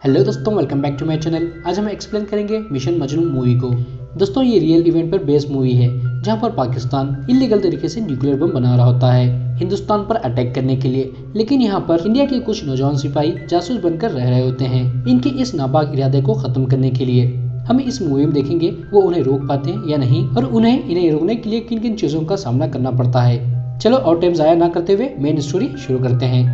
Hello दोस्तों, welcome back to my channel. आज हम एक्सप्लेन करेंगे मिशन मजनू मूवी को। दोस्तों, ये रियल इवेंट पर बेस्ड मूवी है जहां पर पाकिस्तान इलीगल तरीके से न्यूक्लियर बम बना रहा होता है हिंदुस्तान पर अटैक करने के लिए। लेकिन यहाँ पर इंडिया के कुछ नौजवान सिपाही जासूस बनकर रह रहे होते हैं इनके इस नापाक इरादे को खत्म करने के लिए। हम इस मूवी में देखेंगे वो उन्हें रोक पाते हैं या नहीं, और उन्हें इन्हें रोकने के लिए किन किन चीजों का सामना करना पड़ता है। चलो और टाइम जाया ना करते हुए मेन स्टोरी शुरू करते हैं।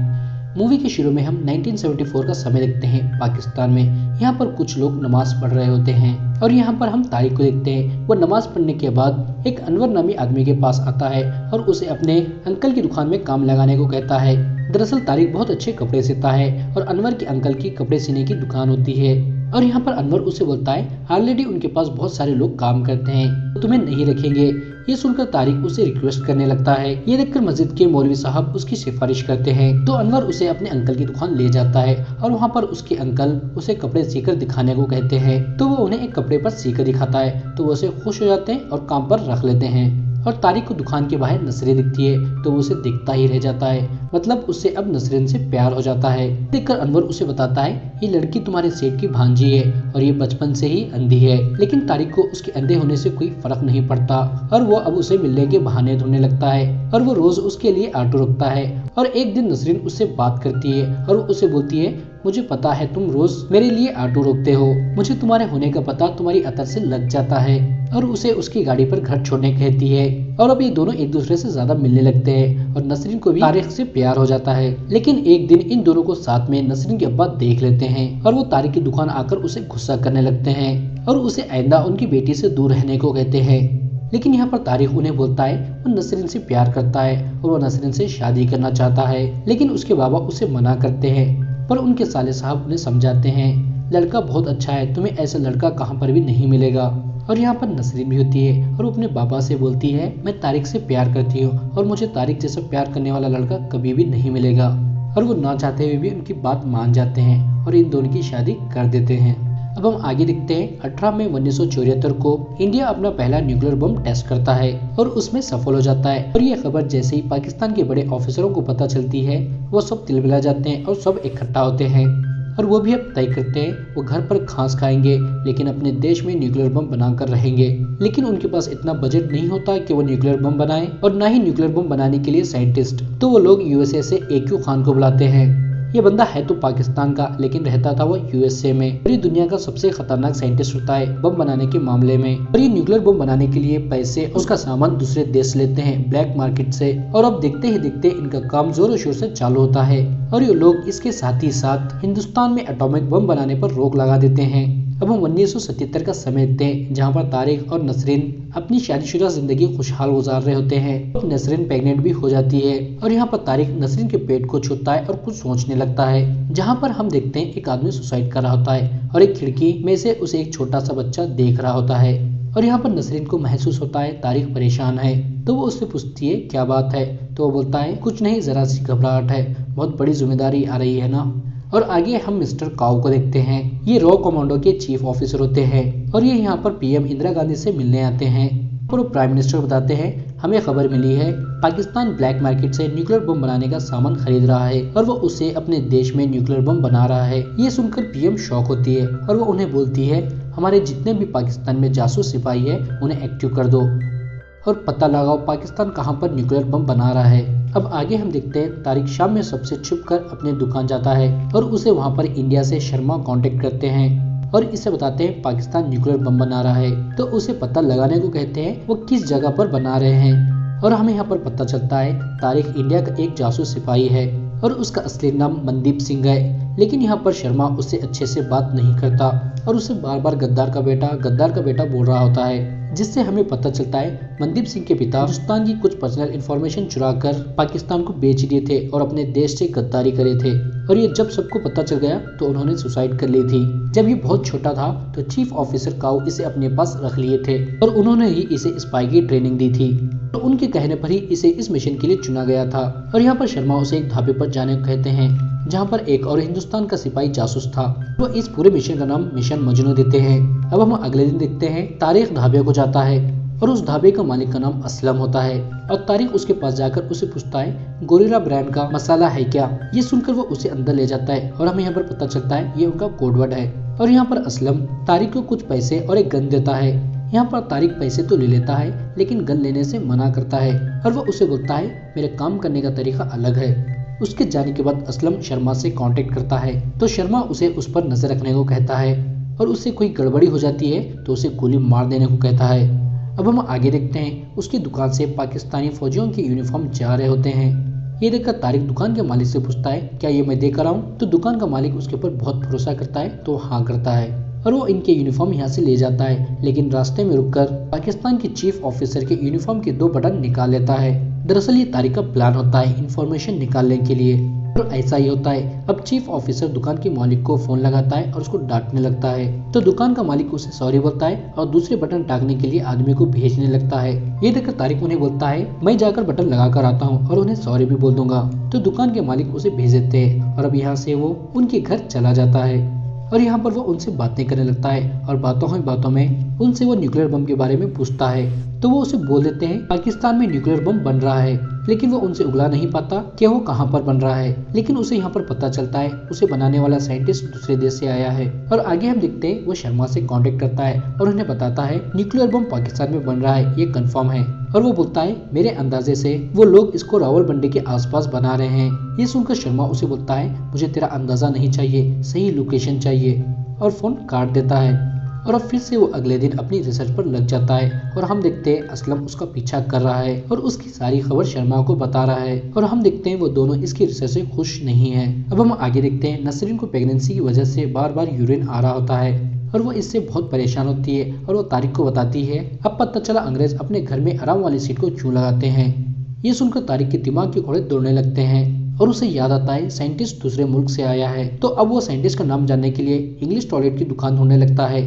मूवी के शुरू में हम 1974 का समय देखते हैं पाकिस्तान में। यहाँ पर कुछ लोग नमाज पढ़ रहे होते हैं और यहाँ पर हम तारिक को देखते हैं। वो नमाज पढ़ने के बाद एक अनवर नामी आदमी के पास आता है और उसे अपने अंकल की दुकान में काम लगाने को कहता है। दरअसल तारिक बहुत अच्छे कपड़े सिलता है और अनवर के अंकल की कपड़े सीने की दुकान होती है। और यहाँ पर अनवर उसे बोलता है ऑलरेडी उनके पास बहुत सारे लोग काम करते हैं तो तुम्हें नहीं रखेंगे। ये सुनकर तारिक उसे रिक्वेस्ट करने लगता है। ये देखकर मस्जिद के मौलवी साहब उसकी सिफारिश करते हैं तो अनवर उसे अपने अंकल की दुकान ले जाता है और वहाँ पर उसके अंकल उसे कपड़े सीकर दिखाने को कहते हैं। तो वो उन्हें एक कपड़े पर सीकर दिखाता है तो वो उसे खुश हो जाते हैं और काम पर रख लेते हैं। और तारिक को दुकान के बाहर नसरीन दिखती है तो वो उसे देखता ही रह जाता है, मतलब उससे अब नसरीन से प्यार हो जाता है। देखकर अनवर उसे बताता है ये लड़की तुम्हारे सेठ की भांजी है और ये बचपन से ही अंधी है। लेकिन तारिक को उसके अंधे होने से कोई फर्क नहीं पड़ता और वो अब उसे मिलने के बहाने ढूंढने लगता है और वो रोज उसके लिए ऑटो रुकता है। और एक दिन नसरीन उससे बात करती है और वो उसे बोलती है मुझे पता है तुम रोज मेरे लिए ऑटो रोकते हो, मुझे तुम्हारे होने का पता तुम्हारी अतर से लग जाता है। और उसे उसकी गाड़ी पर घर छोड़ने कहती है और अब ये दोनों एक दूसरे से ज्यादा मिलने लगते हैं और नसरीन को भी तारिक से प्यार हो जाता है। लेकिन एक दिन इन दोनों को साथ में नसरीन के अब्बा देख लेते हैं और वो तारिक की दुकान आकर उसे गुस्सा करने लगते हैं और उसे आइंदा उनकी बेटी से दूर रहने को कहते हैं। लेकिन यहाँ पर तारिक उन्हें बोलता है वो नसरीन से प्यार करता है और वो नसरीन से शादी करना चाहता है। लेकिन उसके बाबा उसे मना करते हैं पर उनके साले साहब उन्हें समझाते हैं लड़का बहुत अच्छा है, तुम्हें ऐसा लड़का कहाँ पर भी नहीं मिलेगा। और यहाँ पर नसरीन भी होती है और वो अपने बाबा से बोलती है मैं तारिक से प्यार करती हूँ और मुझे तारिक जैसा प्यार करने वाला लड़का कभी भी नहीं मिलेगा। और वो ना चाहते हुए भी उनकी बात मान जाते हैं और इन दोनों की शादी कर देते हैं। अब हम आगे देखते हैं 18 मई 1974 को इंडिया अपना पहला न्यूक्लियर बम टेस्ट करता है और उसमें सफल हो जाता है। और ये खबर जैसे ही पाकिस्तान के बड़े ऑफिसरों को पता चलती है वो सब तिलमिला जाते हैं और सब इकट्ठा होते हैं और वो भी अब तय करते हैं वो घर पर घास खाएंगे लेकिन अपने देश में न्यूक्लियर बम बनाकर रहेंगे। लेकिन उनके पास इतना बजट नहीं होता कि वो न्यूक्लियर बम बनाए और ना ही न्यूक्लियर बम बनाने के लिए साइंटिस्ट। तो वो लोग यूएसए से AQ खान को बुलाते हैं। ये बंदा है तो पाकिस्तान का लेकिन रहता था वो यूएसए में और ये दुनिया का सबसे खतरनाक साइंटिस्ट होता है बम बनाने के मामले में। और ये न्यूक्लियर बम बनाने के लिए पैसे उसका सामान दूसरे देश लेते हैं ब्लैक मार्केट से। और अब देखते ही देखते इनका काम जोरों शोर से चालू होता है और ये लोग इसके साथ ही साथ हिंदुस्तान में एटॉमिक बम बनाने पर रोक लगा देते हैं। अब हम 1977 का समय देखते हैं जहाँ पर तारिक और नसरीन अपनी शादीशुदा जिंदगी खुशहाल गुजार रहे होते हैं। अब नसरीन प्रेग्नेंट भी हो जाती है और यहाँ पर तारिक नसरीन के पेट को छूता है और कुछ सोचने लगता है। जहाँ पर हम देखते हैं एक आदमी सुसाइड कर रहा होता है और एक खिड़की में से उसे एक छोटा सा बच्चा देख रहा होता है। और यहाँ पर नसरीन को महसूस होता है तारिक परेशान है तो वो उससे पूछती है क्या बात है। तो वो बोलता है कुछ नहीं, जरा सी घबराहट है, बहुत बड़ी जिम्मेदारी आ रही है ना। और आगे हम मिस्टर काउ को देखते हैं। ये रॉ कमांडो के चीफ ऑफिसर होते हैं और ये यहाँ पर पीएम इंदिरा गांधी से मिलने आते हैं। और वो प्राइम मिनिस्टर बताते हैं हमें खबर मिली है पाकिस्तान ब्लैक मार्केट से न्यूक्लियर बम बनाने का सामान खरीद रहा है और वो उसे अपने देश में न्यूक्लियर बम बना रहा है। ये सुनकर पीएम शॉक होती है और वो उन्हें बोलती है हमारे जितने भी पाकिस्तान में जासूस सिपाही है उन्हें एक्टिव कर दो और पता लगाओ पाकिस्तान कहाँ पर न्यूक्लियर बम बना रहा है। अब आगे हम देखते हैं तारिक शाम में सबसे छुप कर अपने दुकान जाता है और उसे वहाँ पर इंडिया से शर्मा कांटेक्ट करते हैं और इसे बताते हैं पाकिस्तान न्यूक्लियर बम बना रहा है। तो उसे पता लगाने को कहते हैं वो किस जगह पर बना रहे हैं और हमें यहाँ पर पता चलता है तारिक इंडिया का एक जासूस सिपाही है और उसका असली नाम मनदीप सिंह है। लेकिन यहाँ पर शर्मा उससे अच्छे से बात नहीं करता और उसे बार बार गद्दार का बेटा बोल रहा होता है, जिससे हमें पता चलता है मनदीप सिंह के पिता हिंदुस्तान की कुछ पर्सनल इंफॉर्मेशन चुरा कर पाकिस्तान को बेच दिए थे और अपने देश से गद्दारी करे थे। और ये जब सबको पता चल गया तो उन्होंने सुसाइड कर ली थी। जब ये बहुत छोटा था तो चीफ ऑफिसर काउ इसे अपने पास रख लिए थे और उन्होंने ही इसे स्पाई की ट्रेनिंग दी थी। तो उनके कहने पर ही इसे इस मिशन के लिए चुना गया था। और यहाँ पर शर्मा उसे एक ढाबे पर जाने को कहते हैं जहाँ पर एक और हिंदुस्तान का सिपाही जासूस था। वो इस पूरे मिशन का नाम मिशन मजनू देते हैं। अब हम अगले दिन देखते हैं तारिक ढाबे को जाता है और उस ढाबे का मालिक का नाम असलम होता है और तारिक उसके पास जाकर उसे पूछता है गोरिल्ला ब्रांड का मसाला है क्या। ये सुनकर वो उसे अंदर ले जाता है और हमें यहाँ पर पता चलता है ये उनका कोडवर्ड है। और यहाँ पर असलम तारिक को कुछ पैसे और एक गन देता है। यहाँ पर तारिक पैसे तो ले लेता है लेकिन गन लेने से मना करता है और वो उसे बोलता है मेरे काम करने का तरीका अलग है। उसके जाने के बाद असलम शर्मा से कांटेक्ट करता है तो शर्मा उसे उस पर नजर रखने को कहता है और उससे कोई गड़बड़ी हो जाती है तो उसे गोली मार देने को कहता है। अब हम आगे देखते हैं उसकी दुकान से पाकिस्तानी फौजियों के यूनिफॉर्म जा रहे होते हैं। ये देखकर तारिक दुकान के मालिक से पूछता है क्या ये मैं देकर आऊं। तो दुकान का मालिक उसके ऊपर बहुत भरोसा करता है तो हाँ करता है और वो इनके यूनिफॉर्म यहाँ से ले जाता है। लेकिन रास्ते में रुककर पाकिस्तान के चीफ ऑफिसर के यूनिफॉर्म के 2 बटन निकाल लेता है। दरअसल ये तारिक का प्लान होता है इंफॉर्मेशन निकालने के लिए और ऐसा ही होता है। अब चीफ ऑफिसर दुकान के मालिक को फोन लगाता है और उसको डांटने लगता है तो दुकान का मालिक उसे सॉरी बोलता है और दूसरे बटन टांगने के लिए आदमी को भेजने लगता है। ये देखकर तारिक उन्हें बोलता है मैं जाकर बटन लगा कर आता हूँ और उन्हें सॉरी भी बोल दूंगा। तो दुकान के मालिक उसे भेज देते हैं और अब यहाँ से वो उनके घर चला जाता है और यहाँ पर वो उनसे बातें करने लगता है और बातों में उनसे वो न्यूक्लियर बम के बारे में पूछता है तो वो उसे बोल देते हैं पाकिस्तान में न्यूक्लियर बम बन रहा है। लेकिन वो उनसे उगला नहीं पाता कि वो कहाँ पर बन रहा है। लेकिन उसे यहाँ पर पता चलता है उसे बनाने वाला साइंटिस्ट दूसरे देश से आया है। और आगे हम देखते हैं वो शर्मा से कांटेक्ट करता है और उन्हें बताता है न्यूक्लियर बम पाकिस्तान में बन रहा है ये कंफर्म है। और वो बोलता है मेरे अंदाजे से वो लोग इसको रावलपिंडी के आसपास बना रहे हैं। ये सुनकर शर्मा उसे बोलता है मुझे तेरा अंदाजा नहीं चाहिए, सही लोकेशन चाहिए और फोन काट देता है। और अब फिर से वो अगले दिन अपनी रिसर्च पर लग जाता है और हम देखते हैं असलम उसका पीछा कर रहा है और उसकी सारी खबर शर्मा को बता रहा है और हम देखते हैं वो दोनों इसकी रिसर्च से खुश नहीं है। अब हम आगे देखते हैं नसरीन को प्रेगनेंसी की वजह से बार बार यूरिन आ रहा होता है और वो इससे बहुत परेशान होती है और वो तारिक को बताती है। अब पता चला अंग्रेज अपने घर में आराम वाली सीट को क्यों लगाते हैं। ये सुनकर तारिक के दिमाग के घोड़े दौड़ने लगते हैं और उसे याद आता है साइंटिस्ट दूसरे मुल्क से आया है। तो अब वो साइंटिस्ट का नाम जानने के लिए इंग्लिश टॉयलेट की दुकान ढूंढने लगता है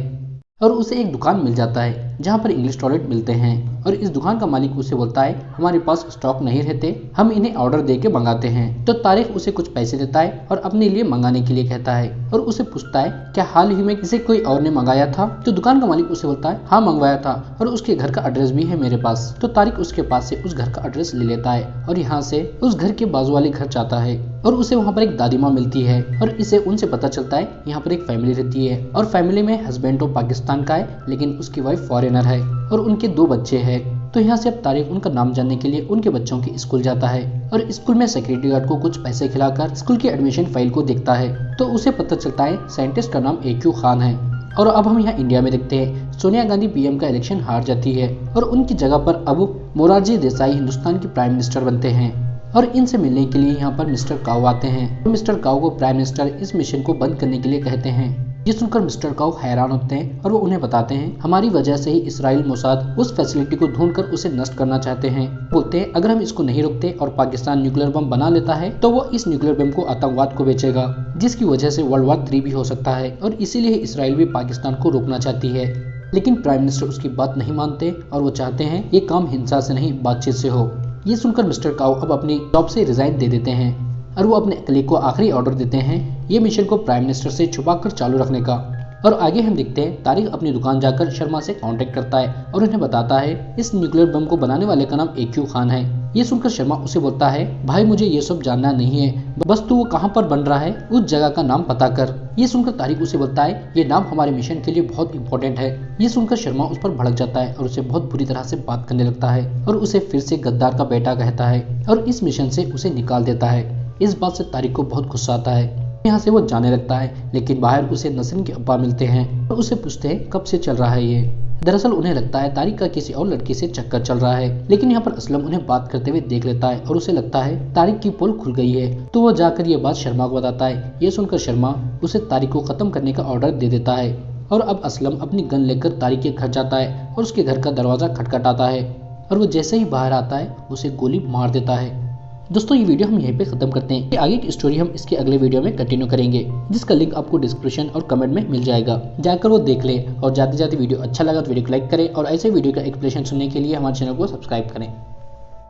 और उसे एक दुकान मिल जाता है जहाँ पर इंग्लिश टॉयलेट मिलते हैं। और इस दुकान का मालिक उसे बोलता है हमारे पास स्टॉक नहीं रहते, हम इन्हें ऑर्डर दे के मंगाते हैं। तो तारिक उसे कुछ पैसे देता है और अपने लिए मंगाने के लिए कहता है और उसे पूछता है क्या हाल ही में इसे कोई और ने मंगाया था। तो दुकान का मालिक उसे बोलता है हाँ मंगवाया था और उसके घर का एड्रेस भी है मेरे पास। तो तारिक उसके पास से उस घर का एड्रेस ले लेता है और यहाँ से उस घर के बाजू वाले घर जाता है और उसे वहाँ पर एक दादी माँ मिलती है और इसे उनसे पता चलता है यहाँ पर एक फैमिली रहती है और फैमिली में हस्बैंड तो पाकिस्तान का है लेकिन उसकी वाइफ फॉरेनर है और उनके 2 बच्चे हैं। तो यहाँ से अब तारिक उनका नाम जानने के लिए उनके बच्चों के स्कूल जाता है और स्कूल में सिक्योरिटी गार्ड को कुछ पैसे खिलाकर स्कूल की एडमिशन फाइल को देखता है तो उसे पता चलता है साइंटिस्ट का नाम AQ खान है। और अब हम यहाँ इंडिया में देखते हैं सोनिया गांधी PM का इलेक्शन हार जाती है और उनकी जगह पर अब मोरारजी देसाई हिंदुस्तान के प्राइम मिनिस्टर बनते हैं और इनसे मिलने के लिए यहाँ पर मिस्टर काऊ आते हैं। तो मिस्टर काऊ को प्राइम मिनिस्टर इस मिशन को बंद करने के लिए कहते हैं। ये सुनकर मिस्टर काऊ हैरान होते हैं और वो उन्हें बताते हैं हमारी वजह से ही इसराइल मोसाद उस फैसिलिटी को ढूंढकर उसे नष्ट करना चाहते हैं। बोलते हैं अगर हम इसको नहीं रोकते और पाकिस्तान न्यूक्लियर बम बना लेता है तो वो इस न्यूक्लियर बम को आतंकवाद को बेचेगा जिसकी वजह से वर्ल्ड वॉर 3 भी हो सकता है और इसीलिए इसराइल भी पाकिस्तान को रोकना चाहती है। लेकिन प्राइम मिनिस्टर उसकी बात नहीं मानते और वो चाहते हैं ये काम हिंसा से नहीं बातचीत से हो। ये सुनकर मिस्टर काऊ अब अपनी जॉब से रिजाइन दे देते हैं और वो अपने कलीग को आखिरी ऑर्डर देते हैं ये मिशन को प्राइम मिनिस्टर से छुपाकर चालू रखने का। और आगे हम देखते हैं तारिक अपनी दुकान जाकर शर्मा से कांटेक्ट करता है और उन्हें बताता है इस न्यूक्लियर बम को बनाने वाले का नाम AQ खान है। ये सुनकर शर्मा उसे बोलता है भाई मुझे ये सब जानना नहीं है, बस तू वो कहाँ पर बन रहा है उस जगह का नाम पता कर। ये सुनकर तारिक उसे बोलता है ये नाम हमारे मिशन के लिए बहुत इंपॉर्टेंट है। ये सुनकर शर्मा उस पर भड़क जाता है और उसे बहुत बुरी तरह से बात करने लगता है और उसे फिर से गद्दार का बेटा कहता है और इस मिशन से उसे निकाल देता है। इस बात से तारिक को बहुत गुस्सा आता है। यहाँ से वो जाने लगता है लेकिन बाहर उसे नसरीन के अब्बा मिलते हैं और उसे पूछते हैं कब से चल रहा है ये। दरअसल उन्हें लगता है तारिक का किसी और लड़की से चक्कर चल रहा है लेकिन यहाँ पर असलम उन्हें बात करते हुए देख लेता है और उसे लगता है तारिक की पोल खुल गई है। तो वो जाकर ये बात शर्मा को बताता है। ये सुनकर शर्मा उसे तारिक को खत्म करने का ऑर्डर दे देता है और अब असलम अपनी गन लेकर तारिक के घर जाता है और उसके घर का दरवाजा खटखटाता है और वो जैसे ही बाहर आता है उसे गोली मार देता है। दोस्तों ये वीडियो हम यहीं पे खत्म करते हैं। आगे की स्टोरी हम इसके अगले वीडियो में कंटिन्यू करेंगे जिसका लिंक आपको डिस्क्रिप्शन और कमेंट में मिल जाएगा, जाकर वो देख लें। और जाते जाते वीडियो अच्छा लगा तो वीडियो को लाइक करें और ऐसे वीडियो का एक्सप्लेनेशन सुनने के लिए हमारे चैनल को सब्सक्राइब करें।